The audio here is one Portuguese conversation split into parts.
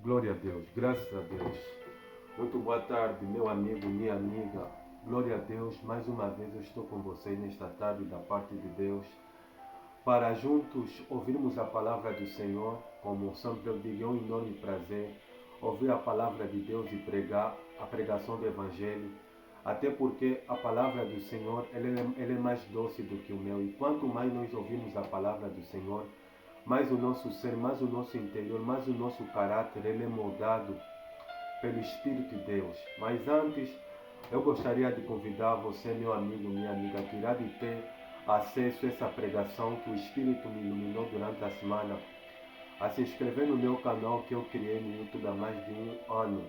Glória a Deus, graças a Deus. Muito boa tarde, meu amigo, minha amiga. Glória a Deus, mais uma vez eu estou com vocês nesta tarde da parte de Deus, para juntos ouvirmos a palavra do Senhor. Como sempre eu digo, é um enorme prazer ouvir a palavra de Deus e pregar a pregação do Evangelho, até porque a palavra do Senhor ela é mais doce do que o mel, e quanto mais nós ouvimos a palavra do Senhor, mais o nosso ser, mais o nosso interior, mais o nosso caráter, ele é moldado pelo Espírito de Deus. Mas antes, eu gostaria de convidar você, meu amigo, minha amiga, que irá de ter acesso a essa pregação que o Espírito me iluminou durante a semana, a se inscrever no meu canal que eu criei no YouTube há mais de um ano.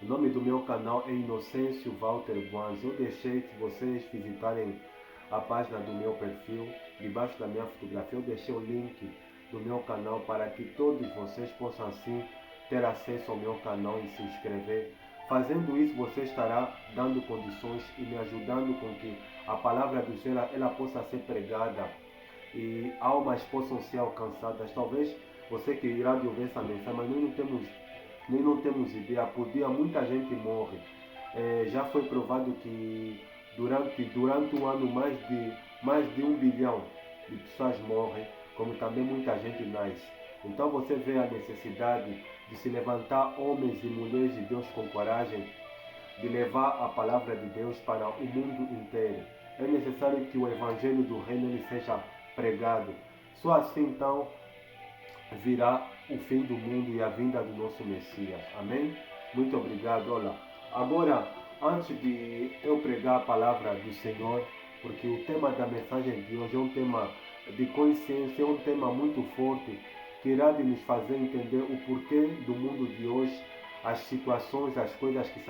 O nome do meu canal é Inocêncio Walter Guanz. Eu deixei que vocês visitarem a página do meu perfil, debaixo da minha fotografia, eu deixei o link do meu canal para que todos vocês possam assim ter acesso ao meu canal e se inscrever. Fazendo isso, você estará dando condições e me ajudando com que a palavra do Senhor ela possa ser pregada e almas possam ser alcançadas. Talvez você que irá de ouvir essa mensagem, mas nós não temos ideia. Por dia muita gente morre. Já foi provado que durante um ano mais de 1 bilhão de pessoas morrem, como também muita gente nasce. Então você vê a necessidade de se levantar homens e mulheres de Deus com coragem, de levar a palavra de Deus para o mundo inteiro. É necessário que o evangelho do reino ele seja pregado. Só assim então virá o fim do mundo e a vinda do nosso Messias. Amém? Muito obrigado. Olha, agora, antes de eu pregar a palavra do Senhor, porque o tema da mensagem de hoje é um tema de consciência, é um tema muito forte, que irá de nos fazer entender o porquê do mundo de hoje, as situações, as coisas que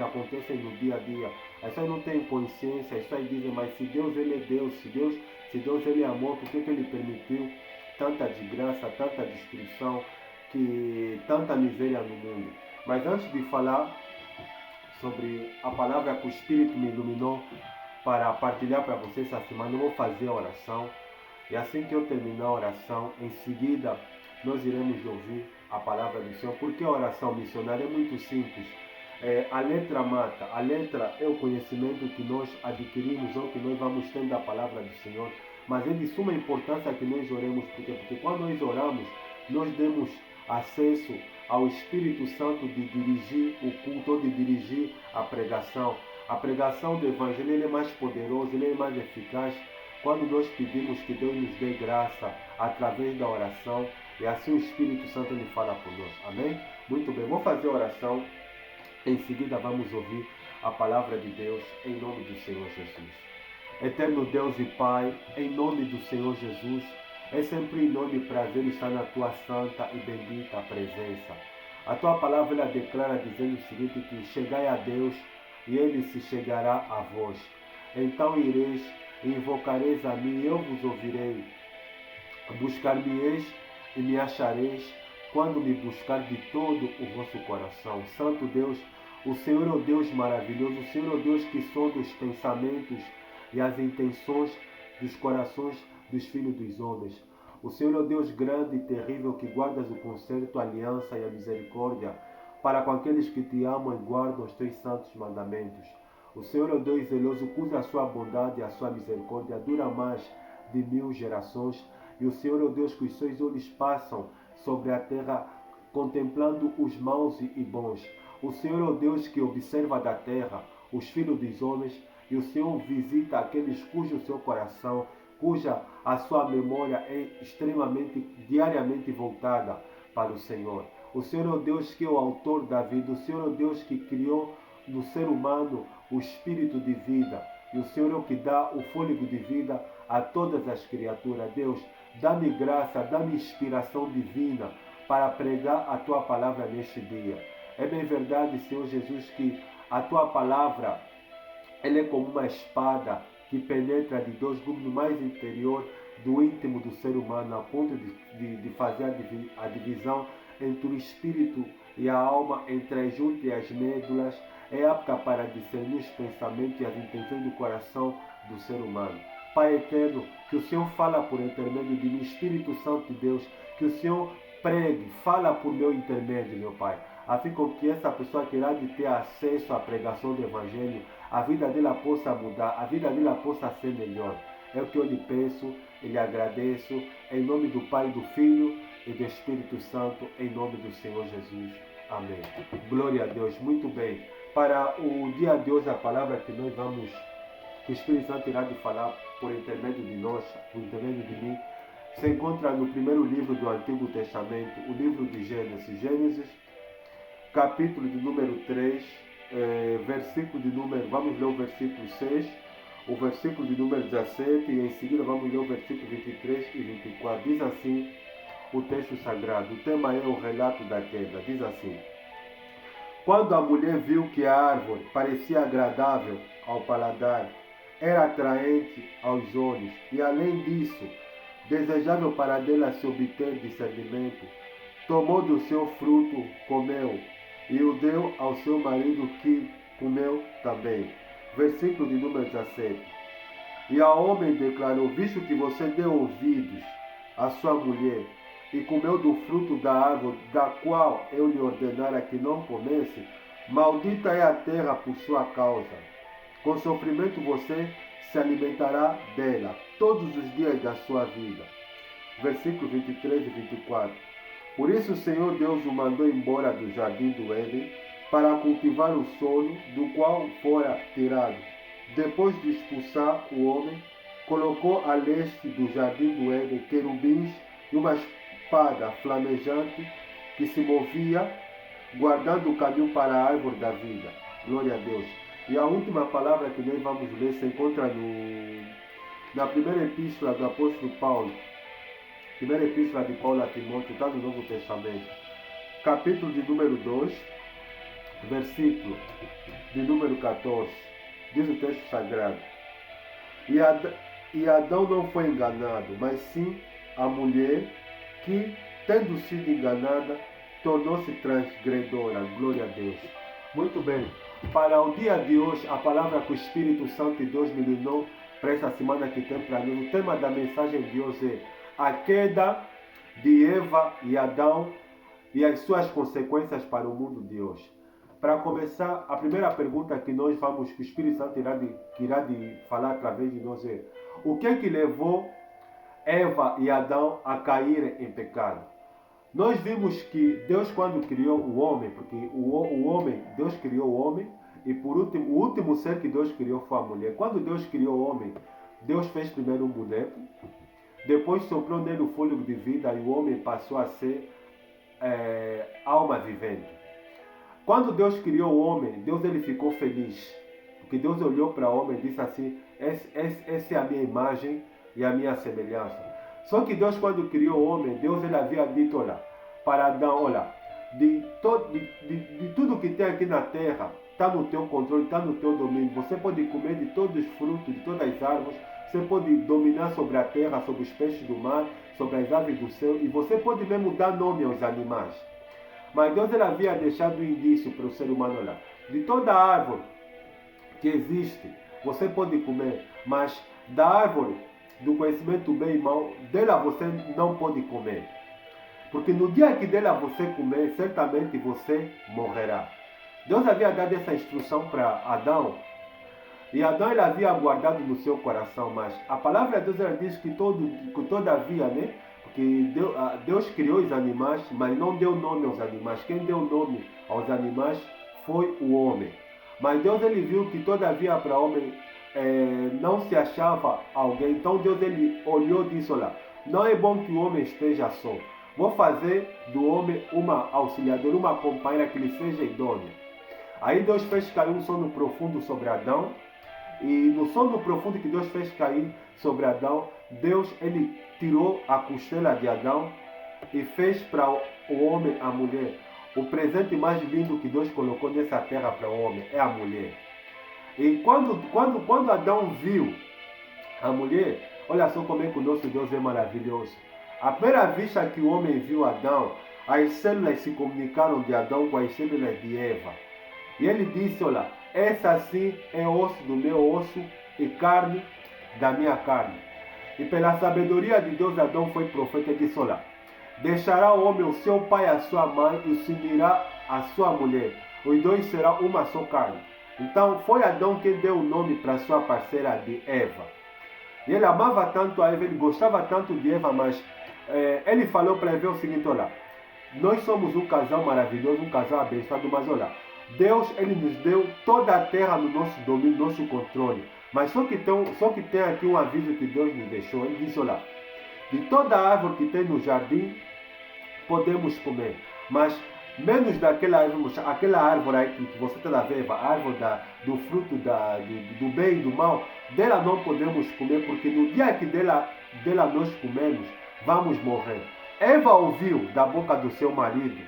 acontecem no dia a dia. As pessoas não têm consciência, as pessoas dizem, mas se Deus ele é Deus, se Deus ele é amor, por que ele permitiu tanta desgraça, tanta destruição, tanta miséria no mundo? Mas antes de falar sobre a palavra que o Espírito me iluminou para partilhar para vocês essa semana, eu vou fazer a oração. E assim que eu terminar a oração, em seguida nós iremos ouvir a palavra do Senhor. Porque a oração missionária é muito simples. A letra mata, a letra é o conhecimento que nós adquirimos ou que nós vamos tendo da palavra do Senhor. Mas é de suma importância que nós oremos, porque quando nós oramos, nós demos acesso ao Espírito Santo de dirigir o culto, de dirigir a pregação. A pregação do Evangelho ele é mais poderoso, ele é mais eficaz quando nós pedimos que Deus nos dê graça através da oração, e assim o Espírito Santo ele fala por nós. Amém? Muito bem, vou fazer a oração. Em seguida vamos ouvir a palavra de Deus em nome do Senhor Jesus. Eterno Deus e Pai, em nome do Senhor Jesus, é sempre um enorme prazer estar na Tua santa e bendita presença. A Tua palavra ela declara dizendo o seguinte, que chegai a Deus e Ele se chegará a vós. Então ireis e invocareis a mim e eu vos ouvirei. Buscar-me-eis e me achareis quando me buscar de todo o vosso coração. Santo Deus, o Senhor é o Deus maravilhoso, o Senhor é o Deus que sonda os pensamentos e as intenções dos corações dos filhos dos homens. O Senhor é o Deus grande e terrível que guardas o concerto, a aliança e a misericórdia para com aqueles que te amam e guardam os teus santos mandamentos. O Senhor é o Deus zeloso, cuja sua bondade e a sua misericórdia dura mais de 1000 gerações. E o Senhor é o Deus que os seus olhos passam sobre a terra, contemplando os maus e bons. O Senhor é o Deus que observa da terra os filhos dos homens, e o Senhor visita aqueles cujo seu coração, cuja a sua memória é extremamente, diariamente voltada para o Senhor. O Senhor é o Deus que é o autor da vida, o Senhor é o Deus que criou no ser humano o espírito de vida, e o Senhor é o que dá o fôlego de vida a todas as criaturas. Deus, dá-me graça, dá-me inspiração divina para pregar a Tua palavra neste dia. É bem verdade, Senhor Jesus, que a Tua palavra ela é como uma espada que penetra de 2 gumes no mais interior do íntimo do ser humano, a ponto de fazer a divisão entre o espírito e a alma, entre as juntas e as médulas, é apta para discernir os pensamentos e as intenções do coração do ser humano. Pai eterno, que o Senhor fala por intermédio de mim, Espírito Santo de Deus, que o Senhor pregue, fala por meu intermédio, meu Pai, a fim com que essa pessoa que irá de ter acesso à pregação do Evangelho, a vida dela possa mudar, a vida dela possa ser melhor. É o que eu lhe peço e lhe agradeço, em nome do Pai, do Filho e do Espírito Santo, em nome do Senhor Jesus. Amém. Glória a Deus. Muito bem. Para o dia de hoje, a palavra que nós vamos, que o Espírito Santo irá de falar por intermédio de nós, por intermédio de mim, se encontra no primeiro livro do Antigo Testamento, o livro de Gênesis. Gênesis, capítulo de número 3, versículo de número, vamos ler o versículo 6, o versículo de número 17 e em seguida vamos ler o versículo 23 e 24. Diz assim o texto sagrado, o tema é o relato da queda. Diz assim: quando a mulher viu que a árvore parecia agradável ao paladar, era atraente aos olhos e além disso, desejável para dela se obter discernimento, tomou do seu fruto, comeu, e o deu ao seu marido que comeu também. Versículo de número 17. E ao homem declarou: visto que você deu ouvidos à sua mulher, e comeu do fruto da árvore, da qual eu lhe ordenara que não comesse, maldita é a terra por sua causa. Com sofrimento você se alimentará dela todos os dias da sua vida. Versículos 23 e 24. Por isso o Senhor Deus o mandou embora do jardim do Éden, para cultivar o solo do qual fora tirado. Depois de expulsar o homem, colocou a leste do jardim do Éden querubins e uma espada flamejante que se movia, guardando o caminho para a árvore da vida. Glória a Deus. E a última palavra que nós vamos ler se encontra na primeira epístola do apóstolo Paulo. Primeira epístola de Paulo a Timóteo, está no Novo Testamento. Capítulo de número 2, versículo de número 14. Diz o texto sagrado: E Adão não foi enganado, mas sim a mulher que, tendo sido enganada, tornou-se transgredora. Glória a Deus. Muito bem. Para o dia de hoje, a palavra que o Espírito Santo de Deus me iluminou para essa semana que tem para nós, o tema da mensagem de hoje é a queda de Eva e Adão e as suas consequências para o mundo de hoje. Para começar, a primeira pergunta que nós vamos, que o Espírito Santo irá de falar através de nós é: o que é que levou Eva e Adão a caírem em pecado? Nós vimos que Deus, quando criou o homem, porque o homem, Deus criou o homem, e por último, o último ser que Deus criou foi a mulher. Quando Deus criou o homem, Deus fez primeiro um boneco, depois soprou nele o fôlego de vida e o homem passou a ser alma vivente. Quando Deus criou o homem, Deus ele ficou feliz, porque Deus olhou para o homem e disse assim: essa é a minha imagem e a minha semelhança. Só que Deus, quando criou o homem, Deus ele havia dito, olha, para Adão, olha, de tudo que tem aqui na terra, está no teu controle, está no teu domínio. Você pode comer de todos os frutos, de todas as árvores, você pode dominar sobre a terra, sobre os peixes do mar, sobre as aves do céu, e você pode mesmo dar nome aos animais. Mas Deus ele havia deixado um indício para o ser humano, olha, de toda árvore que existe, você pode comer, mas da árvore do conhecimento do bem e mal, dela você não pode comer. Porque no dia que dela você comer, certamente você morrerá. Deus havia dado essa instrução para Adão, e Adão ele havia guardado no seu coração, mas a palavra de Deus ela diz que todavia, né? Porque Deus criou os animais, mas não deu nome aos animais. Quem deu nome aos animais foi o homem. Mas Deus ele viu que todavia para o homem não se achava alguém. Então Deus ele olhou e disse: olha, não é bom que o homem esteja só. Vou fazer do homem uma auxiliadora, uma companheira que lhe seja idônea. Aí Deus fez cair um sono profundo sobre Adão. E no sono profundo que Deus fez cair sobre Adão, Deus ele tirou a costela de Adão e fez para o homem a mulher. O presente mais lindo que Deus colocou nessa terra para o homem é a mulher. E quando Adão viu a mulher, olha só como é que o nosso Deus é maravilhoso. À primeira vista que o homem viu Adão, as células se comunicaram de Adão com as células de Eva. E ele disse: olha, essa sim é osso do meu osso e carne da minha carne. E pela sabedoria de Deus, Adão foi profeta e disse: olha, Deixará o homem o seu pai e a sua mãe e se unirá à sua mulher. Os dois serão uma só carne. Então foi Adão que deu o nome para sua parceira de Eva. E ele amava tanto a Eva, ele gostava tanto de Eva, mas ele falou para Eva o seguinte: olha, nós somos um casal maravilhoso, um casal abençoado, mas olha, Deus ele nos deu toda a terra no nosso domínio, no nosso controle. Mas só que tem aqui um aviso que Deus nos deixou. Ele disse: olha, de toda a árvore que tem no jardim podemos comer, mas menos daquela árvore, aquela árvore aí que você está a ver, a árvore do fruto do bem e do mal, dela não podemos comer, porque no dia que dela nós comemos, vamos morrer. Eva ouviu da boca do seu marido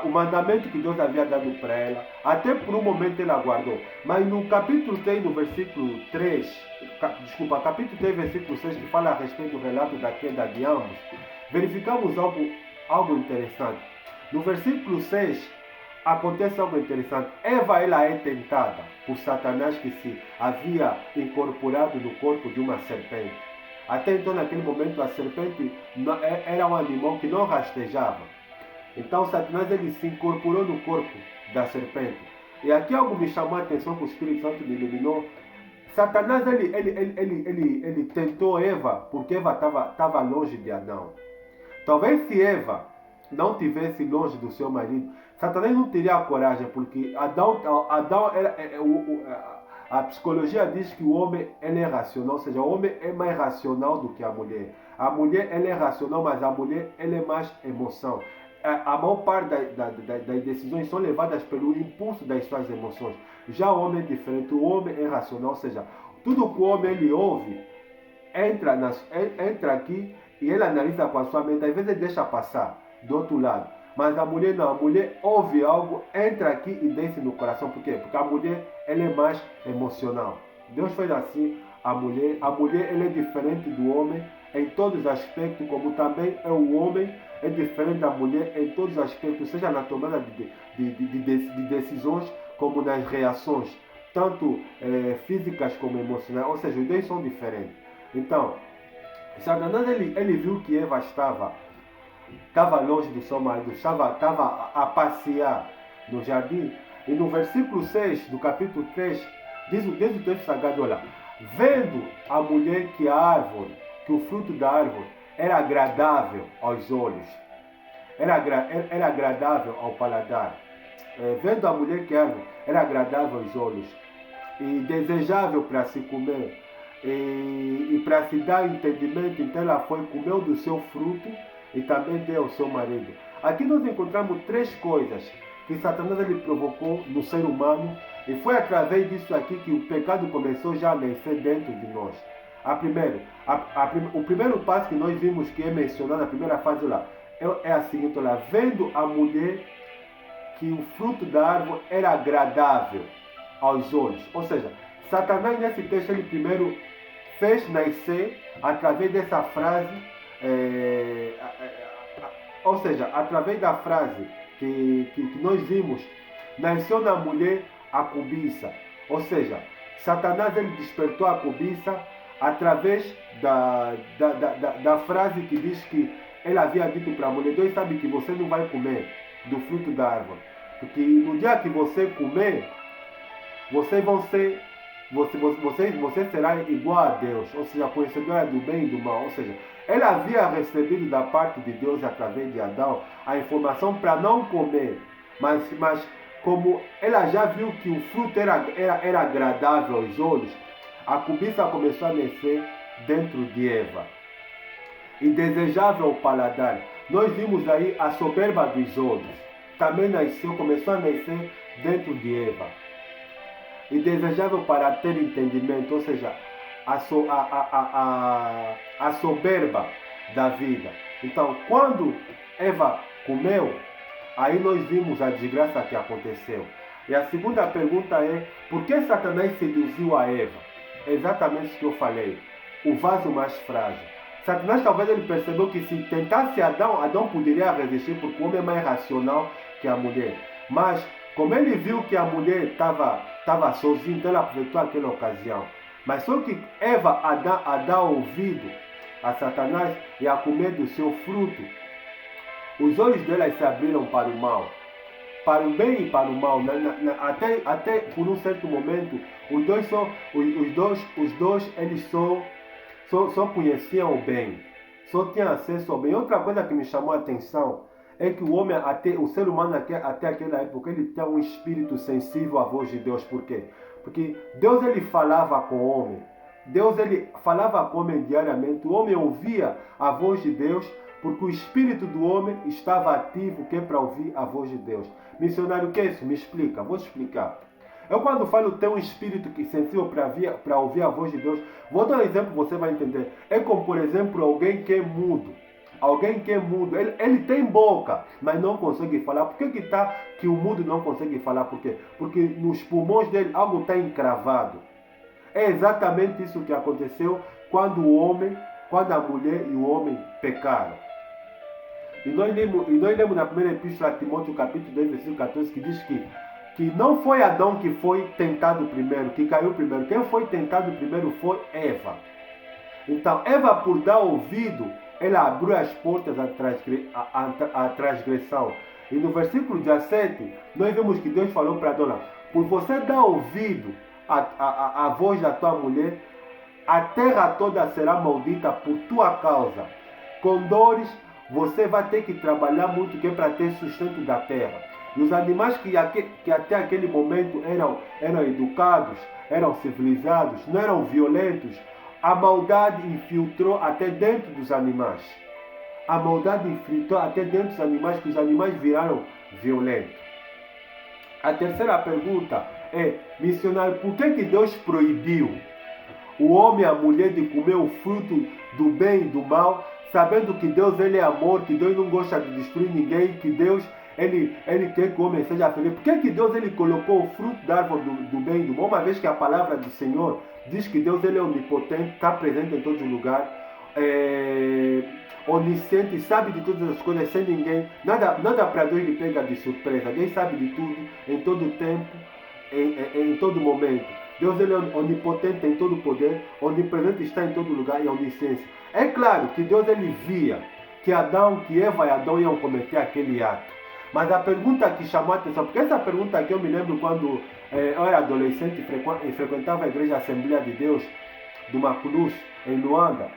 o mandamento que Deus havia dado para ela. Até por um momento ela guardou. Mas no capítulo 3, no versículo 3, capítulo 3, versículo 6, que fala a respeito do relato da queda de ambos, verificamos algo interessante. No versículo 6, acontece algo interessante. Eva ela é tentada por Satanás, que se havia incorporado no corpo de uma serpente. Até então, naquele momento, a serpente era um animal que não rastejava. Então, Satanás ele se incorporou no corpo da serpente. E aqui algo me chamou a atenção, que o Espírito Santo me iluminou. Satanás ele tentou Eva porque Eva estava longe de Adão. Talvez se Eva não tivesse longe do seu marido, Satanás não teria a coragem, porque Adão a psicologia diz que o homem ele é racional, ou seja, o homem é mais racional do que a mulher. A mulher ela é racional, mas a mulher ela é mais emoção. A maior parte das decisões são levadas pelo impulso das suas emoções. Já o homem é diferente, o homem é racional, ou seja, tudo que o homem ele ouve entra aqui e ele analisa com a sua mente, às vezes ele deixa passar do outro lado. Mas a mulher não, a mulher ouve algo, entra aqui e desce no coração. Por quê? Porque a mulher ela é mais emocional. Deus fez assim a mulher ela é diferente do homem em todos os aspectos, como também o homem é diferente da mulher em todos os aspectos, seja na tomada de decisões, como nas reações, tanto físicas como emocionais, ou seja, os dois são diferentes. Então, Satanás ele viu que Eva estava longe do seu marido, estava a passear no jardim, e no versículo 6 do capítulo 3, diz o texto sagrado: olha, vendo a mulher que o fruto da árvore era agradável aos olhos, era agradável ao paladar, vendo a mulher que a árvore era agradável aos olhos e desejável para se comer, e para se dar entendimento, então ela foi, comeu do seu fruto e também deu ao seu marido. Aqui nós encontramos três coisas que Satanás ele provocou no ser humano, e foi através disso aqui que o pecado começou já a nascer dentro de nós. O primeiro passo que nós vimos, que é mencionado na primeira fase lá, é a seguinte: olha, vendo a mulher que o fruto da árvore era agradável aos olhos. Ou seja, Satanás nesse texto ele primeiro fez nascer através dessa frase, ou seja, através da frase que nós vimos, nasceu na mulher a cobiça. Ou seja, Satanás ele despertou a cobiça através da frase que diz que ele havia dito para a mulher: Deus sabe que você não vai comer do fruto da árvore, porque no dia que você comer, você será igual a Deus, ou seja, conhecedora do bem e do mal. Ou seja, ela havia recebido da parte de Deus, através de Adão, a informação para não comer, mas como ela já viu que o fruto era agradável aos olhos, a cobiça começou a nascer dentro de Eva. E desejável ao paladar, nós vimos aí a soberba dos olhos, também começou a nascer dentro de Eva. E desejável para ter entendimento, ou seja, a soberba da vida. Então, quando Eva comeu, aí nós vimos a desgraça que aconteceu. E a segunda pergunta é: por que Satanás seduziu a Eva? É exatamente isso que eu falei, o vaso mais frágil. Satanás talvez ele percebeu que se tentasse Adão poderia resistir, porque o homem é mais racional que a mulher. Mas como ele viu que a mulher estava sozinha, então ele aproveitou aquela ocasião. Mas só que Eva a dar ouvido a Satanás e a comer do seu fruto, os olhos delas se abriram para o mal, para o bem e para o mal. Até por um certo momento, os dois eles só conheciam o bem, só tinham acesso ao bem. Outra coisa que me chamou a atenção é que o homem, o ser humano até aquela época, ele tinha um espírito sensível à voz de Deus. Por quê? Porque Deus ele falava com o homem. Deus ele falava com o homem diariamente. O homem ouvia a voz de Deus porque o espírito do homem estava ativo, que é para ouvir a voz de Deus. Missionário, o que é isso? Me explica. Vou te explicar. Eu quando falo ter um espírito que sensível para ouvir a voz de Deus, vou dar um exemplo, você vai entender. É como, por exemplo, alguém que é mudo. Alguém que é mudo, ele tem boca, mas não consegue falar. Por que o mudo não consegue falar? Por quê? Porque nos pulmões dele algo está encravado. É exatamente isso que aconteceu quando a mulher e o homem pecaram. E nós lemos na primeira epístola a Timóteo, capítulo 2, versículo 14, que diz que não foi Adão que foi tentado primeiro, que caiu primeiro. Quem foi tentado primeiro foi Eva. Então, Eva, por dar ouvido, ela abriu as portas à transgressão. E no versículo 17, nós vemos que Deus falou para Adão: por você dar ouvido à voz da tua mulher, a terra toda será maldita por tua causa. Com dores, você vai ter que trabalhar muito para ter sustento da terra. E os animais que até aquele momento eram educados, eram civilizados, não eram violentos, a maldade infiltrou até dentro dos animais. A maldade infiltrou até dentro dos animais, que os animais viraram violentos. A terceira pergunta é: missionário, por que Deus proibiu o homem e a mulher de comer o fruto do bem e do mal, sabendo que Deus ele é amor, que Deus não gosta de destruir ninguém, que Deus ele quer que o homem seja feliz? Por que Deus ele colocou o fruto da árvore do bem e do mal, uma vez que a palavra do Senhor diz que Deus ele é onipotente, está presente em todo lugar, onisciente, sabe de todas as coisas, sem ninguém, nada para Deus lhe pega de surpresa. Deus sabe de tudo, em todo tempo, em todo momento. Deus ele é onipotente, tem todo o poder, onipresente, está em todo lugar e onisciência. É claro que Deus ele via que Eva e Adão iam cometer aquele ato. Mas a pergunta que chamou a atenção, porque essa pergunta aqui eu me lembro quando eu era adolescente e frequentava a igreja Assembleia de Deus do Maclus, em Luanda.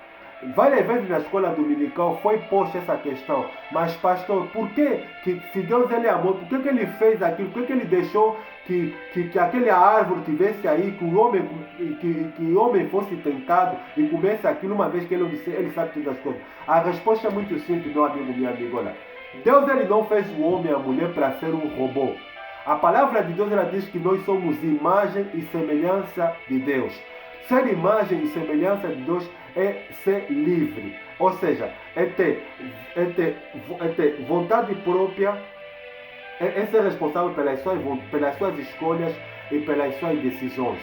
Várias vezes na escola dominical foi posta essa questão: mas pastor, por que se Deus ele é amor, por que ele fez aquilo? Por que ele deixou que aquela árvore tivesse aí, que o homem fosse tentado e comesse aquilo, uma vez que ele sabe todas as coisas? A resposta é muito simples, meu amigo, minha amiga. Olha, Deus ele não fez o homem e a mulher para ser um robô. A palavra de Deus ela diz que nós somos imagem e semelhança de Deus. Ser imagem e semelhança de Deus é ser livre, ou seja, é ter vontade própria, é ser responsável pelas suas escolhas e pelas suas decisões.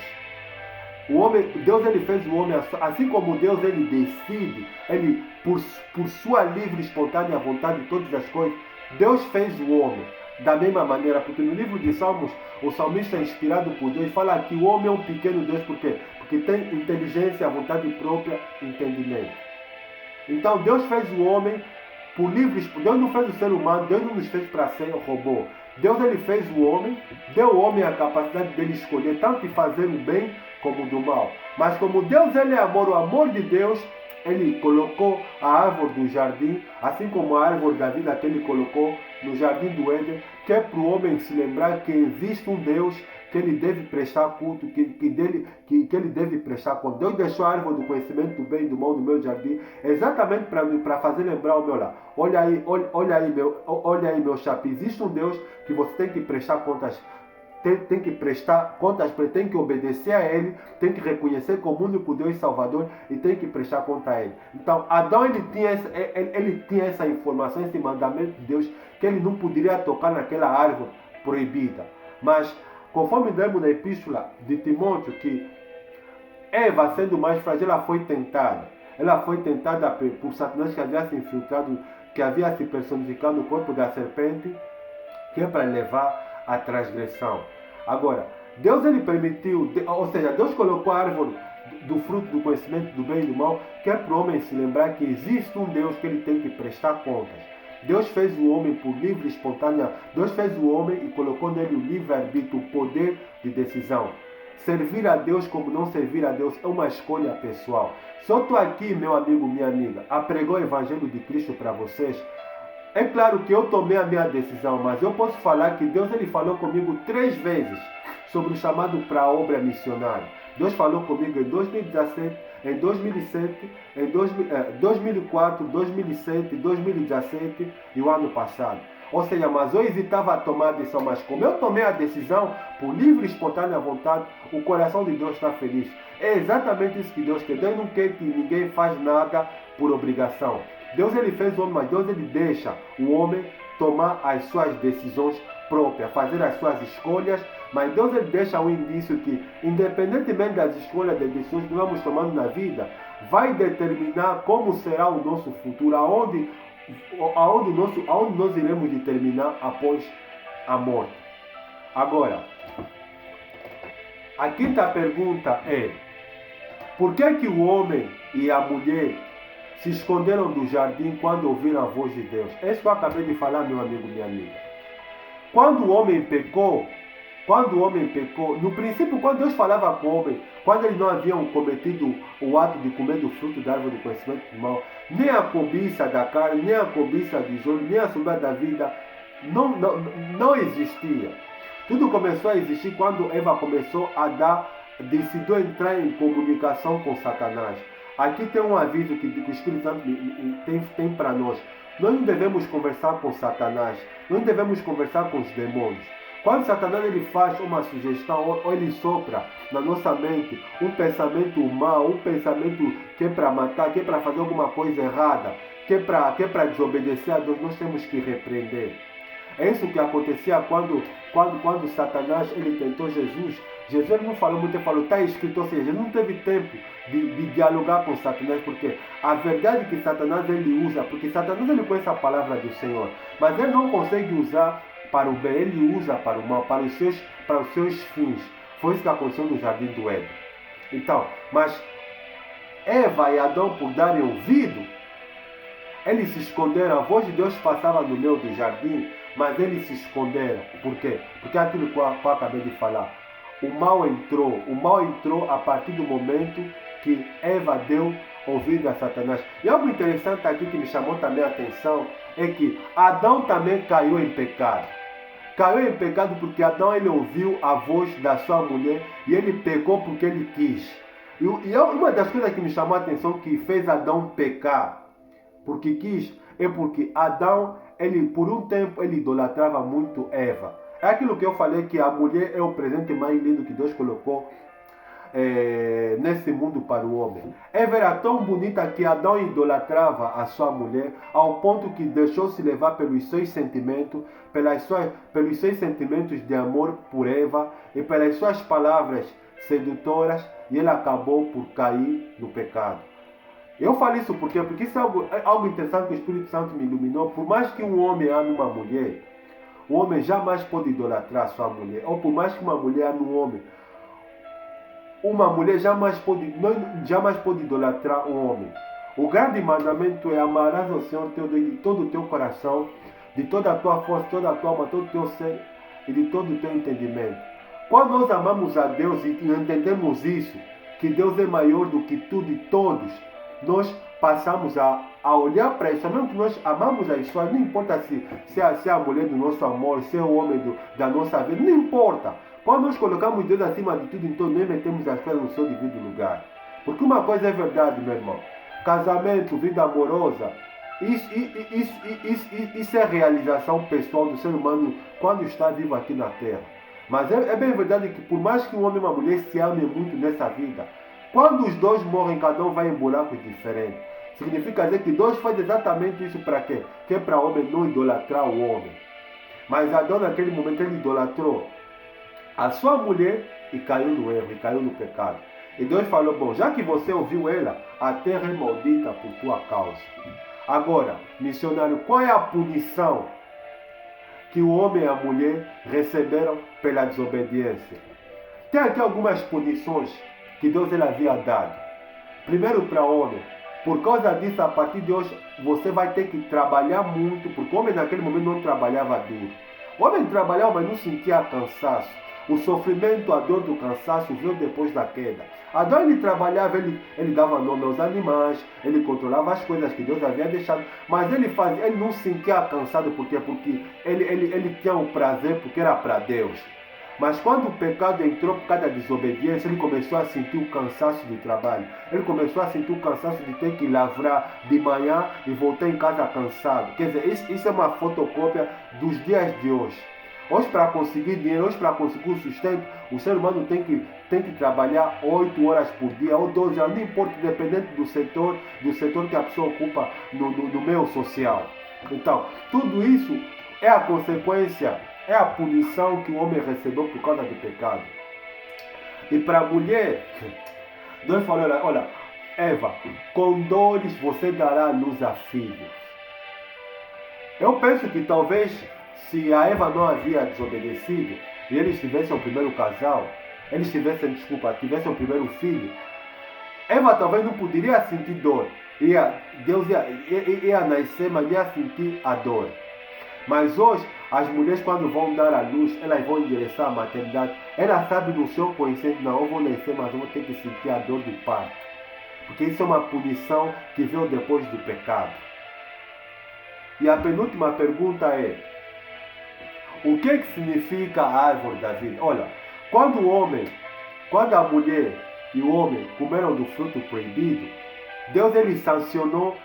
Deus ele fez o homem, assim como Deus ele decide, ele por sua livre e espontânea vontade de todas as coisas, Deus fez o homem da mesma maneira, porque no livro de Salmos, o salmista inspirado por Deus fala que o homem é um pequeno Deus. Por quê? Porque tem inteligência, vontade própria, entendimento. Então Deus fez o homem por livre, Deus não fez o ser humano, Deus não nos fez para ser robô. Deus ele fez o homem, deu ao homem a capacidade dele escolher tanto de fazer o bem como do mal. Mas como Deus ele é amor, o amor de Deus, ele colocou a árvore do jardim, assim como a árvore da vida que ele colocou no jardim do Éden, que é para o homem se lembrar que existe um Deus que ele deve prestar culto, que ele deve prestar conta. Deus deixou a árvore do conhecimento do bem e do mal no meu jardim, exatamente para fazer lembrar o meu lá. Olha aí, meu chapa, existe um Deus que você tem que prestar contas. Tem que prestar contas para ele, tem que obedecer a ele, tem que reconhecer como único Deus e Salvador e tem que prestar conta a ele. Então, Adão ele tinha essa informação, esse mandamento de Deus, que ele não poderia tocar naquela árvore proibida. Mas, conforme lemos na epístola de Timóteo, que Eva, sendo mais frágil, ela foi tentada. Ela foi tentada por Satanás, que havia se infiltrado, que havia se personificado no corpo da serpente, que é para levar a transgressão. Agora, Deus ele permitiu, ou seja, Deus colocou a árvore do fruto do conhecimento do bem e do mal, que é para o homem se lembrar que existe um Deus que ele tem que prestar contas. Deus fez o homem por livre e espontânea. Deus fez o homem e colocou nele o livre-arbítrio, o poder de decisão. Servir a Deus como não servir a Deus é uma escolha pessoal. Se eu estou aqui, meu amigo, minha amiga, a pregar o Evangelho de Cristo para vocês, é claro que eu tomei a minha decisão, mas eu posso falar que Deus ele falou comigo 3 vezes sobre o chamado para a obra missionária. Deus falou comigo em 2017, em 2007, em 2004, 2007, 2017 e o ano passado. Ou seja, mas eu hesitava a tomar a decisão, mas como eu tomei a decisão por livre e espontânea vontade, o coração de Deus está feliz. É exatamente isso que Deus quer. Deus não quer que ninguém faça nada por obrigação. Deus ele fez o homem, mas Deus ele deixa o homem tomar as suas decisões próprias, fazer as suas escolhas, mas Deus ele deixa um indício que, independentemente das escolhas, das decisões que vamos tomando na vida, vai determinar como será o nosso futuro, aonde nós iremos determinar após a morte. Agora, a quinta pergunta é: por que que o homem e a mulher se esconderam do jardim quando ouviram a voz de Deus? É isso que eu acabei de falar, meu amigo, minha amiga. Quando o homem pecou, no princípio, quando Deus falava com o homem, quando eles não haviam cometido o ato de comer do fruto da árvore do conhecimento do mal, nem a cobiça da carne, nem a cobiça dos olhos, nem a sombra da vida, não existia. Tudo começou a existir quando Eva começou a decidiu entrar em comunicação com Satanás. Aqui tem um aviso que o Espírito Santo tem para nós. Nós não devemos conversar com Satanás, nós não devemos conversar com os demônios. Quando Satanás ele faz uma sugestão ou ele sopra na nossa mente um pensamento mau, um pensamento que é para matar, que é para fazer alguma coisa errada, que é para desobedecer a Deus, nós temos que repreender. É isso que acontecia quando Satanás ele tentou Jesus. Jesus não falou muito, ele falou, está escrito, ou seja, ele não teve tempo de dialogar com Satanás, porque a verdade que Satanás ele usa, porque Satanás ele conhece a palavra do Senhor, mas ele não consegue usar para o bem, ele usa para o mal, para os seus fins. Foi isso que aconteceu no jardim do Éden. Então, mas Eva e Adão, por darem ouvido, eles se esconderam. A voz de Deus passava no meio do jardim, mas eles se esconderam. Por quê? Porque é aquilo que eu acabei de falar. O mal entrou a partir do momento que Eva deu ouvido a Satanás. E algo interessante aqui que me chamou também a atenção é que Adão também caiu em pecado. Caiu em pecado porque Adão ele ouviu a voz da sua mulher e ele pecou porque ele quis. E uma das coisas que me chamou a atenção que fez Adão pecar, porque quis, é porque Adão, ele por um tempo ele idolatrava muito Eva. É aquilo que eu falei, que a mulher é o presente mais lindo que Deus colocou nesse mundo para o homem. Eva era tão bonita que Adão idolatrava a sua mulher ao ponto que deixou-se levar pelos seus sentimentos, pelos seus sentimentos de amor por Eva e pelas suas palavras sedutoras, e ele acabou por cair no pecado. Eu falo isso porque isso é algo interessante que o Espírito Santo me iluminou. Por mais que um homem ame uma mulher, o homem jamais pode idolatrar sua mulher. Ou por mais que uma mulher ame um homem, uma mulher jamais pode idolatrar um homem. O grande mandamento é: amarás ao Senhor teu Deus de todo o teu coração, de toda a tua força, toda a tua alma, todo o teu ser e de todo o teu entendimento. Quando nós amamos a Deus e entendemos isso, que Deus é maior do que tudo e todos, nós passamos a olhar para isso. Mesmo que nós amamos a história, não importa se é a mulher do nosso amor, se é o homem da nossa vida, não importa. Quando nós colocamos Deus acima de tudo, então nós metemos as coisas no seu devido lugar. Porque uma coisa é verdade, meu irmão: casamento, vida amorosa, isso é realização pessoal do ser humano quando está vivo aqui na Terra. Mas é bem verdade que por mais que um homem e uma mulher se amem muito nessa vida, quando os dois morrem, cada um vai em buracos diferentes. Significa dizer que Deus faz exatamente isso para quê? Que é para o homem não idolatrar o homem. Mas Adão naquele momento ele idolatrou a sua mulher e caiu no erro, e caiu no pecado. E Deus falou: bom, já que você ouviu ela, a terra é maldita por tua causa. Agora, missionário, qual é a punição que o homem e a mulher receberam pela desobediência? Tem aqui algumas punições que Deus ele havia dado. Primeiro para o homem. Por causa disso, a partir de hoje, você vai ter que trabalhar muito, porque o homem naquele momento não trabalhava duro. O homem trabalhava, mas não sentia cansaço. O sofrimento, a dor do cansaço veio depois da queda. Adão ele trabalhava, ele dava nome aos animais, ele controlava as coisas que Deus havia deixado, mas ele não sentia cansado, por quê? Porque ele tinha o prazer, porque era para Deus. Mas quando o pecado entrou por causa da desobediência, ele começou a sentir o cansaço do trabalho. Ele começou a sentir o cansaço de ter que lavrar de manhã e voltar em casa cansado. Quer dizer, isso é uma fotocópia dos dias de hoje. Hoje, para conseguir dinheiro, hoje, para conseguir o sustento, o ser humano tem que trabalhar 8 horas por dia ou 12 horas, não importa, dependendo do setor que a pessoa ocupa no meio social. Então, tudo isso é a consequência, é a punição que o homem recebeu por causa do pecado. E para a mulher, Deus falou, olha, Eva, com dores você dará luz a filhos. Eu penso que talvez, se a Eva não havia desobedecido, e eles tivessem o primeiro casal, tivessem o primeiro filho, Eva talvez não poderia sentir dor. Deus ia nascer, mas ia sentir a dor. Mas hoje, as mulheres quando vão dar a luz, elas vão endereçar a maternidade. Elas sabem no seu conhecimento, não, eu vou nascer, mas eu vou ter que sentir a dor do parto. Porque isso é uma punição que veio depois do pecado. E a penúltima pergunta é, o que significa a árvore da vida? Olha, quando a mulher e o homem comeram do fruto proibido, Deus ele sancionou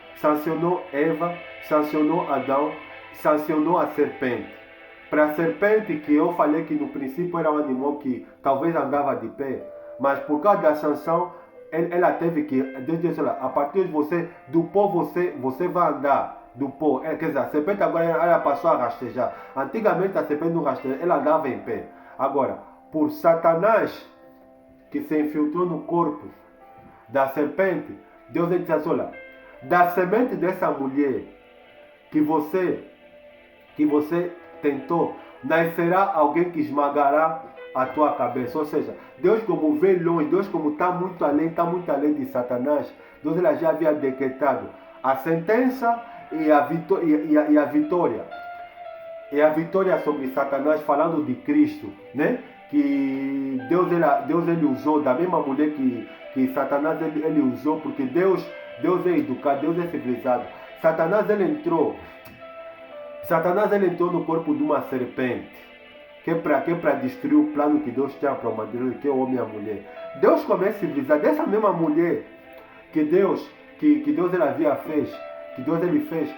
Eva, sancionou Adão, sancionou a serpente. Para a serpente, que eu falei que no princípio era um animal que talvez andava de pé, mas por causa da sanção, ela teve que, Deus disse, olha, a partir de você, do pó você vai andar. Do pó, quer dizer, a serpente agora ela passou a rastejar. Antigamente a serpente não rastejava, ela andava em pé. Agora, por Satanás, que se infiltrou no corpo da serpente, Deus disse assim, olha, da semente dessa mulher que você tentou, nascerá alguém que esmagará a tua cabeça. Ou seja, Deus como vê longe, Deus como está muito além de Satanás, Deus ele já havia decretado a sentença e a vitória. E a vitória sobre Satanás, falando de Cristo, né? Que Deus ele usou da mesma mulher que Satanás ele usou, porque Deus é educado, Deus é civilizado. Satanás ele entrou no corpo de uma serpente, que é para destruir o plano que Deus tinha para a humanidade, que é o homem e a mulher. Deus começa a civilizar dessa mesma mulher que Deus ele havia fez, que Deus ele fez.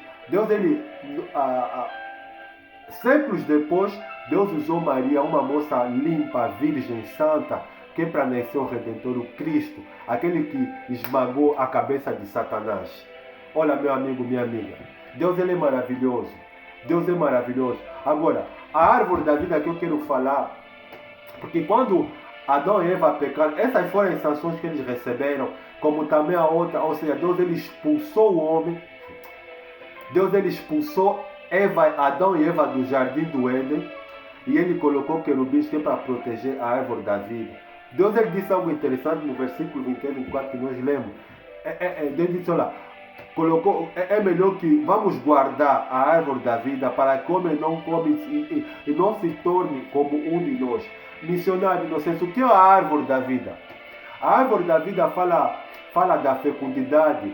Séculos depois, Deus usou Maria, uma moça limpa, virgem, santa, que é para nascer o Redentor, o Cristo, aquele que esmagou a cabeça de Satanás. Olha, meu amigo, minha amiga, Deus ele é maravilhoso. Deus é maravilhoso. Agora, a árvore da vida que eu quero falar, porque quando Adão e Eva pecaram, essas foram as sanções que eles receberam, como também a outra, ou seja, Deus ele expulsou o homem, Deus ele expulsou Adão e Eva do jardim do Éden, e ele colocou querubins que é para proteger a árvore da vida. Deus ele disse algo interessante no versículo 23 e 24 que nós lemos. Deus disse, olha, é melhor que vamos guardar a árvore da vida para que o homem não come e não se torne como um de nós. Missionário inocente, o que é a árvore da vida? A árvore da vida fala da fecundidade,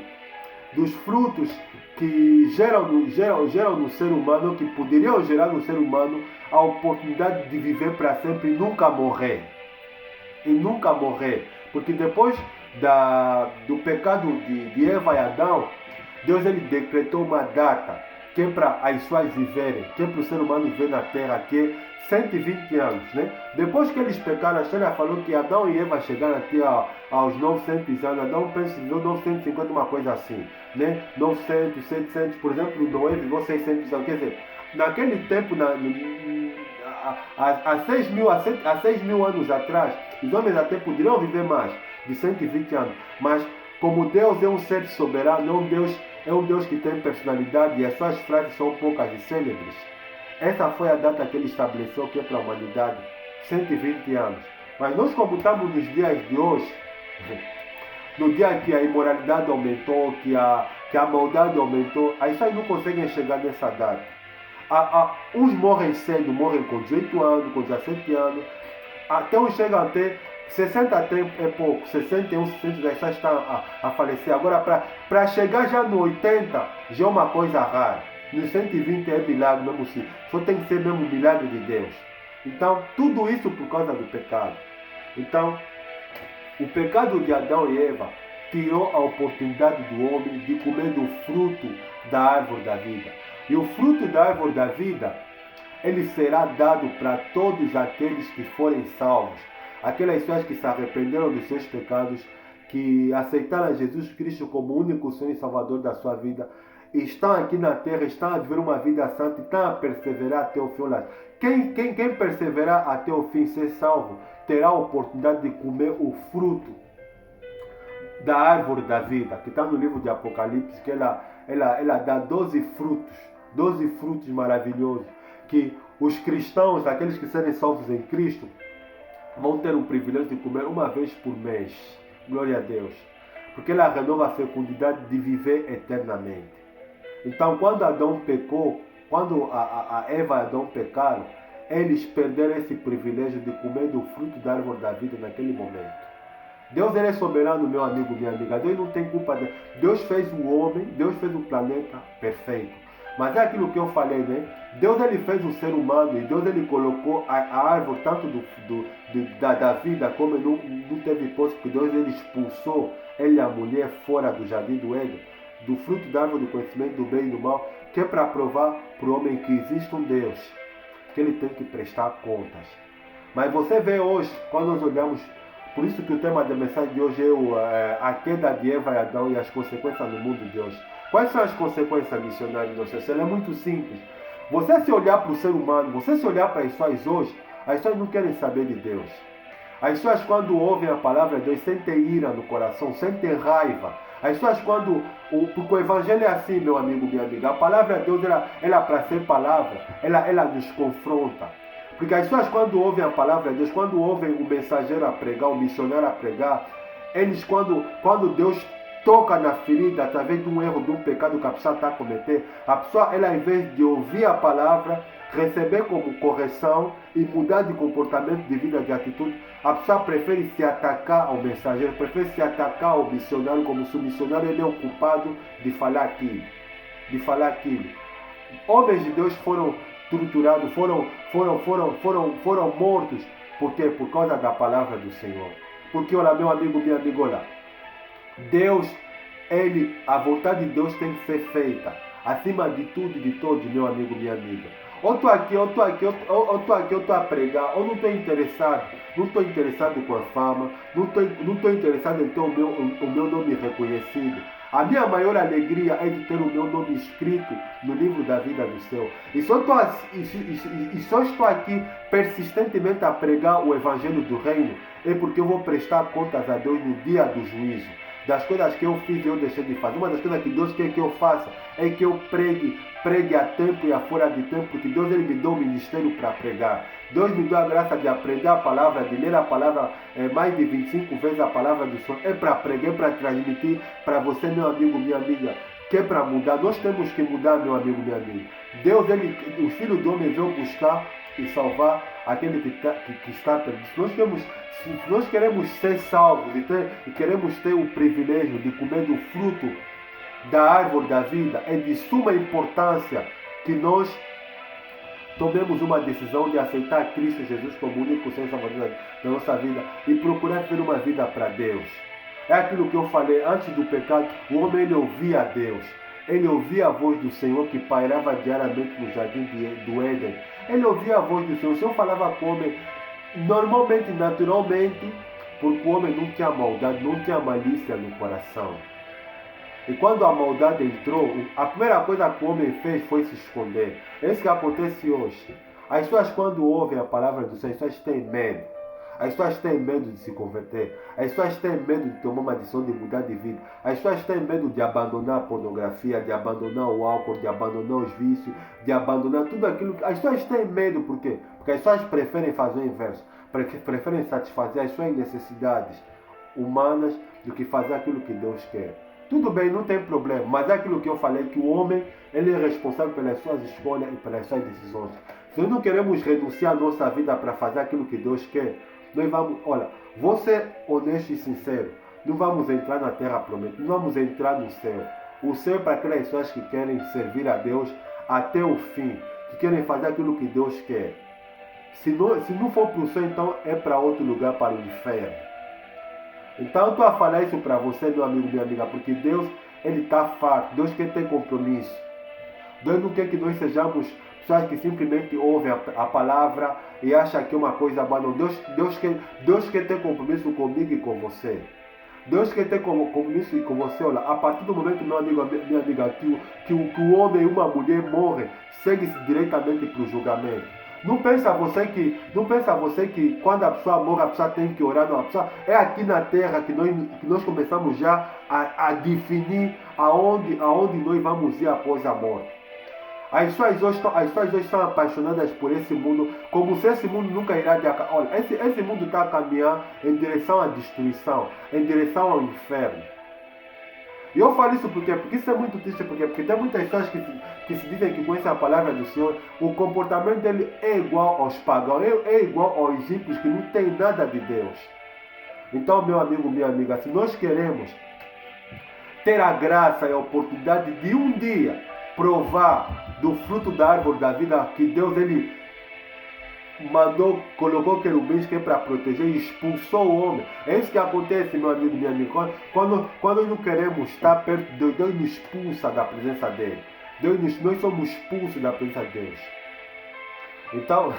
dos frutos que geram no ser humano, que poderiam gerar no ser humano a oportunidade de viver para sempre e nunca morrer. E nunca morrer. Porque depois do pecado de Eva e Adão, Deus ele decretou uma data que é para as suas viverem, que é para o ser humano viver na terra, que é 120 anos, né? Depois que eles pecaram, a história falou que Adão e Eva chegaram até aos 900 anos. Adão pensa que viveu 950, uma coisa assim, né? 900, 700, por exemplo, Noé viveu 600 anos. Quer dizer, naquele tempo, há 6 mil anos atrás, os homens até poderiam viver mais de 120 anos, mas como Deus é um ser soberano, é um Deus que tem personalidade e as suas frases são poucas e célebres. Essa foi a data que ele estabeleceu, que é para a humanidade, 120 anos. Mas nós, como estamos nos dias de hoje, No dia que a imoralidade aumentou, que a maldade aumentou, as pessoas não conseguem chegar nessa data. Uns morrem cedo, morrem com 18 anos, com 17 anos, até uns chegam a ter 60 é pouco, 61, 62 já estão a falecer. Agora, para chegar já no 80, já é uma coisa rara. No 120 é milagre mesmo assim. Só tem que ser mesmo um milagre de Deus. Então, tudo isso por causa do pecado. Então, o pecado de Adão e Eva tirou a oportunidade do homem de comer do fruto da árvore da vida. E o fruto da árvore da vida, ele será dado para todos aqueles que forem salvos. Aquelas pessoas que se arrependeram dos seus pecados, que aceitaram Jesus Cristo como o único Senhor e Salvador da sua vida, estão aqui na terra, estão a viver uma vida santa e estão a perseverar até o fim. Quem perseverar até o fim, ser salvo, terá a oportunidade de comer o fruto da árvore da vida, que está no livro de Apocalipse, que ela dá 12 frutos maravilhosos, que os cristãos, aqueles que serem salvos em Cristo, vão ter o privilégio de comer uma vez por mês. Glória a Deus. Porque ela renova a fecundidade de viver eternamente. Então, quando Adão pecou, quando a Eva e Adão pecaram, eles perderam esse privilégio de comer do fruto da árvore da vida naquele momento. Deus, ele é soberano, meu amigo, minha amiga. Deus não tem culpa dele. Deus fez o homem, Deus fez o planeta perfeito. Mas é aquilo que eu falei, né? Deus, ele fez o ser humano e Deus, ele colocou a árvore tanto da vida como não teve posse, porque Deus, ele expulsou ele e a mulher fora do jardim do Éden, do fruto da árvore do conhecimento do bem e do mal, que é para provar para o homem que existe um Deus, que ele tem que prestar contas. Mas você vê hoje, quando nós olhamos, por isso que o tema da mensagem de hoje é a queda de Eva e Adão e as consequências no mundo de hoje. Quais são as consequências missionárias do nosso ser? É muito simples. Você se olhar para o ser humano, você se olhar para as pessoas hoje, as pessoas não querem saber de Deus. As pessoas, quando ouvem a palavra de Deus, sentem ira no coração, sentem raiva. As pessoas, porque o evangelho é assim, meu amigo, minha amiga, a palavra de Deus, ela para ser palavra, ela nos confronta. Porque as pessoas, quando ouvem a palavra de Deus, quando ouvem o mensageiro a pregar, o missionário a pregar, eles, quando Deus toca na ferida através de um erro, de um pecado que a pessoa está a cometer, a pessoa, ela, ao invés de ouvir a palavra, receber como correção e mudar de comportamento, de vida, de atitude, a pessoa prefere se atacar ao mensageiro, prefere se atacar ao missionário, como se o missionário ele é o culpado de falar aquilo. Homens de Deus foram torturados, foram mortos. Por quê? Por causa da palavra do Senhor. Porque, olha, meu amigo, minha amiga, olha, Deus, a vontade de Deus tem que ser feita acima de tudo e de todos, meu amigo, minha amiga. Ou estou aqui, eu estou a pregar, ou não estou interessado com a fama, não estou interessado em ter o meu nome reconhecido. A minha maior alegria é de ter o meu nome escrito no livro da vida do céu. E só estou aqui persistentemente a pregar o evangelho do reino, é porque eu vou prestar contas a Deus no dia do juízo. Das coisas que eu fiz e eu deixei de fazer. Uma das coisas que Deus quer que eu faça é que eu pregue a tempo e a fora de tempo, porque Deus, ele me deu um ministério para pregar. Deus me deu a graça de aprender a palavra, de ler a palavra mais de 25 vezes a palavra do Senhor. É para pregar, é para transmitir para você, meu amigo, minha amiga, que é para mudar. Nós temos que mudar, meu amigo, minha amiga. Deus, o Filho do Homem veio buscar e salvar aquele que está perdido. Se nós queremos ser salvos e queremos ter o privilégio de comer do fruto da árvore da vida, é de suma importância que nós tomemos uma decisão de aceitar Cristo Jesus como único Senhor e Salvador da nossa vida e procurar ter uma vida para Deus. É aquilo que eu falei, antes do pecado, o homem, ele ouvia a Deus. Ele ouvia a voz do Senhor que pairava diariamente no jardim do Éden. Ele ouvia a voz do Senhor. O Senhor falava com o homem normalmente, naturalmente, porque o homem não tinha maldade, não tinha malícia no coração. E quando a maldade entrou, a primeira coisa que o homem fez foi se esconder. É isso que acontece hoje. As pessoas, quando ouvem a palavra do Senhor, as pessoas têm medo. As pessoas têm medo de se converter. As pessoas têm medo de tomar uma decisão de mudar de vida. As pessoas têm medo de abandonar a pornografia, de abandonar o álcool, de abandonar os vícios, de abandonar tudo aquilo. As pessoas têm medo, por quê? Porque as pessoas preferem fazer o inverso. Preferem satisfazer as suas necessidades humanas do que fazer aquilo que Deus quer. Tudo bem, não tem problema, mas é aquilo que eu falei, que o homem ele é responsável pelas suas escolhas e pelas suas decisões. Se nós não queremos renunciar a nossa vida para fazer aquilo que Deus quer, nós vamos, olha, vou ser honesto e sincero, não vamos entrar na terra prometida, não vamos entrar no céu. O céu é para aquelas pessoas que querem servir a Deus até o fim, que querem fazer aquilo que Deus quer. Se não for para o céu, então é para outro lugar, para o inferno. Então eu estou a falar isso para você, meu amigo, minha amiga, porque Deus, Ele está farto. Deus quer ter compromisso. Deus não quer que nós sejamos pessoas que simplesmente ouvem a palavra e acham que é uma coisa boa. Não. Deus quer ter compromisso comigo e com você. Deus quer ter compromisso com você. Olha, a partir do momento, meu amigo, minha amiga, que o homem e uma mulher morrem, segue-se diretamente para o julgamento. Não pensa você que quando a pessoa morre, a pessoa tem que orar. Não, a pessoa, é aqui na terra que nós começamos já a definir aonde nós vamos ir após a morte. As pessoas hoje estão apaixonadas por esse mundo, como se esse mundo nunca irá de acabar. Olha, esse mundo está a caminhar em direção à destruição, em direção ao inferno. E eu falo isso porque isso é muito triste, porque tem muitas pessoas que se dizem que conhecem a palavra do Senhor, o comportamento dele é igual aos pagãos, é igual aos ímpios que não tem nada de Deus. Então, meu amigo, minha amiga, se nós queremos ter a graça e a oportunidade de um dia provar do fruto da árvore da vida que Deus ele colocou querubins que é para proteger e expulsou o homem. É isso que acontece, meu amigo, minha amiga. Quando não queremos estar perto de Deus, Deus nos expulsa da presença dele. Nós somos expulsos da presença de Deus. Então,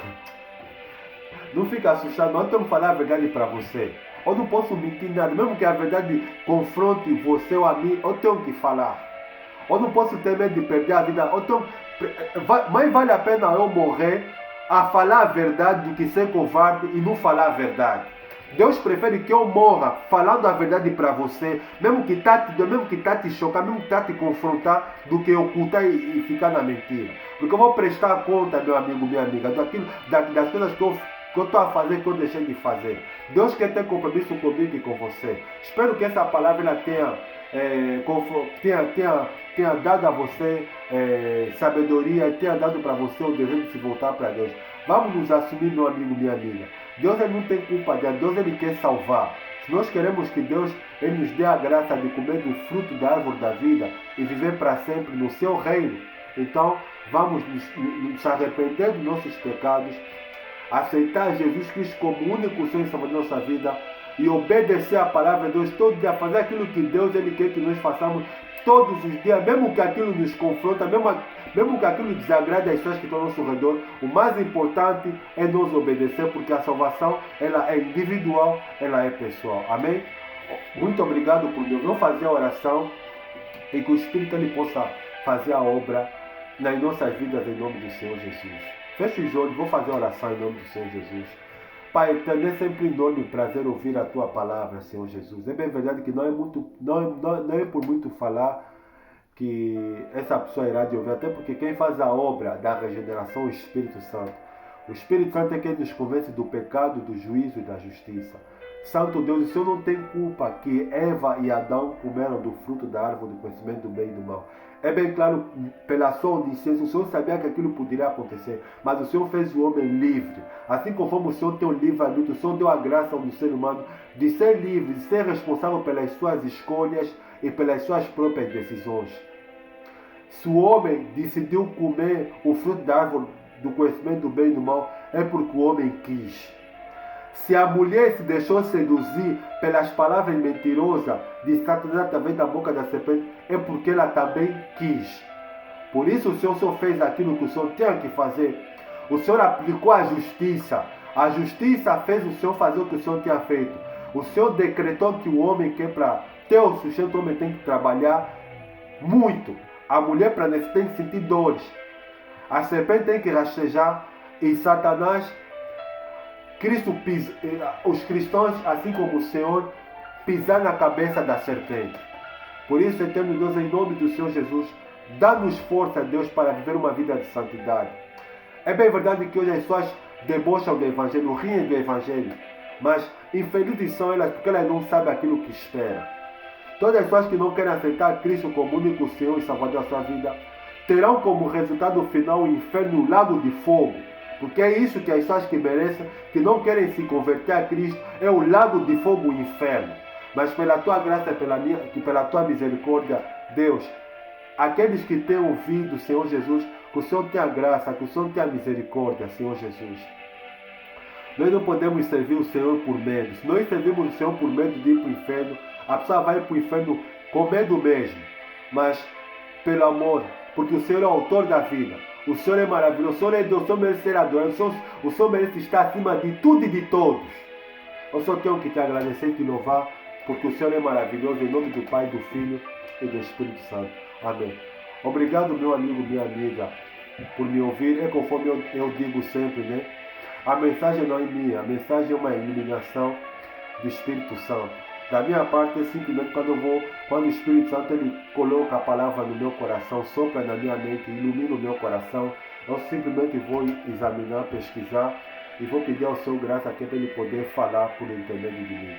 não fica assustado, não tenho que falar a verdade para você. Eu não posso mentir nada, mesmo que a verdade confronte você ou a mim, eu tenho que falar. Eu não posso ter medo de perder a vida. Mas vale a pena eu morrer a falar a verdade do que ser covarde e não falar a verdade. Deus prefere que eu morra falando a verdade para você, mesmo que tá te chocar, mesmo que tá te confrontar, do que ocultar e ficar na mentira. Porque eu vou prestar conta, meu amigo, minha amiga, das coisas que eu estou a fazer, que eu deixei de fazer. Deus quer ter compromisso comigo e com você. Espero que essa palavra ela tenha dado a você sabedoria, tenha dado para você o desejo de se voltar para Deus. Vamos nos assumir, meu amigo, minha amiga. Deus ele não tem culpa de Deus, ele quer salvar. Se nós queremos que Deus ele nos dê a graça de comer do fruto da árvore da vida e viver para sempre no seu reino, então vamos nos arrepender dos nossos pecados, aceitar Jesus Cristo como o único Senhor e Salvador da nossa vida e obedecer a palavra de Deus todo dia, fazer aquilo que Deus ele quer que nós façamos todos os dias, mesmo que aquilo nos confronta, mesmo que aquilo desagrade as pessoas que estão ao nosso redor. O mais importante é nos obedecer, porque a salvação ela é individual, ela é pessoal. Amém? Muito obrigado por Deus. Vamos fazer a oração e que o Espírito ele possa fazer a obra nas nossas vidas em nome do Senhor Jesus. Feche os olhos, vou fazer a oração em nome do Senhor Jesus. Pai eterno, é sempre enorme prazer ouvir a Tua palavra, Senhor Jesus. É bem verdade que não é por muito falar que essa pessoa irá de ouvir, até porque quem faz a obra da regeneração é o Espírito Santo. O Espírito Santo é quem nos convence do pecado, do juízo e da justiça. Santo Deus, o Senhor não tem culpa que Eva e Adão comeram do fruto da árvore do conhecimento do bem e do mal. É bem claro, pela sua onisciência, o Senhor sabia que aquilo poderia acontecer, mas o Senhor fez o homem livre. Assim conforme o Senhor tem o livre-arbítrio, o Senhor deu a graça ao ser humano de ser livre, de ser responsável pelas suas escolhas e pelas suas próprias decisões. Se o homem decidiu comer o fruto da árvore do conhecimento do bem e do mal, é porque o homem quis. Se a mulher se deixou seduzir pelas palavras mentirosas de Satanás através da boca da serpente, é porque ela também quis. Por isso o Senhor só fez aquilo que o Senhor tinha que fazer. O Senhor aplicou a justiça. A justiça fez o Senhor fazer o que o Senhor tinha feito. O Senhor decretou que o homem que para ter o sustento, o homem tem que trabalhar muito. A mulher para nesse tem que sentir dores. A serpente tem que rastejar e Satanás, os cristãos, assim como o Senhor, pisar na cabeça da serpente. Por isso, eterno Deus, em nome do Senhor Jesus, dá-nos força, Deus, para viver uma vida de santidade. É bem verdade que hoje as pessoas debocham do Evangelho, riem do Evangelho. Mas infelizes são elas porque elas não sabem aquilo que esperam. Todas as pessoas que não querem aceitar Cristo como único Senhor e Salvador da sua vida terão como resultado final o inferno, o lago de fogo. Porque é isso que as pessoas que merecem, que não querem se converter a Cristo, é o lago de fogo, o inferno. Mas pela tua graça e pela tua misericórdia, Deus, aqueles que têm ouvido, Senhor Jesus, que o Senhor tenha graça, que o Senhor tenha misericórdia, Senhor Jesus. Nós não podemos servir o Senhor por medo. Se nós servimos o Senhor por medo de ir para o inferno, a pessoa vai para o inferno com medo mesmo. Mas pelo amor, porque o Senhor é o autor da vida. O Senhor é maravilhoso, o Senhor é Deus, o Senhor merece ser adorado, o Senhor merece estar acima de tudo e de todos. Eu só tenho que te agradecer e te louvar, porque o Senhor é maravilhoso, em nome do Pai, do Filho e do Espírito Santo. Amém. Obrigado, meu amigo, minha amiga, por me ouvir. É conforme eu digo sempre, né? A mensagem não é minha, a mensagem é uma iluminação do Espírito Santo. Da minha parte é simplesmente quando o Espírito Santo ele coloca a palavra no meu coração, sopra na minha mente, ilumina o meu coração, eu simplesmente vou examinar, pesquisar e vou pedir ao Senhor graça aqui para ele poder falar por intermédio de mim.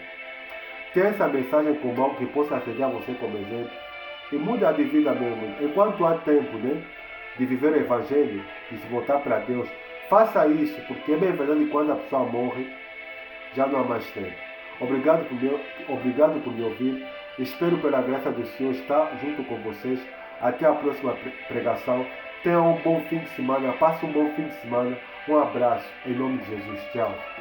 Tenha essa mensagem como algo que possa servir a você como exemplo e muda de vida mesmo. Enquanto há tempo, né, de viver o Evangelho, de se voltar para Deus, faça isso, porque é bem verdade que quando a pessoa morre, já não há mais tempo. Obrigado por me ouvir. Espero pela graça do Senhor estar junto com vocês. Até a próxima pregação. Tenha um bom fim de semana. Passe um bom fim de semana. Um abraço. Em nome de Jesus. Tchau.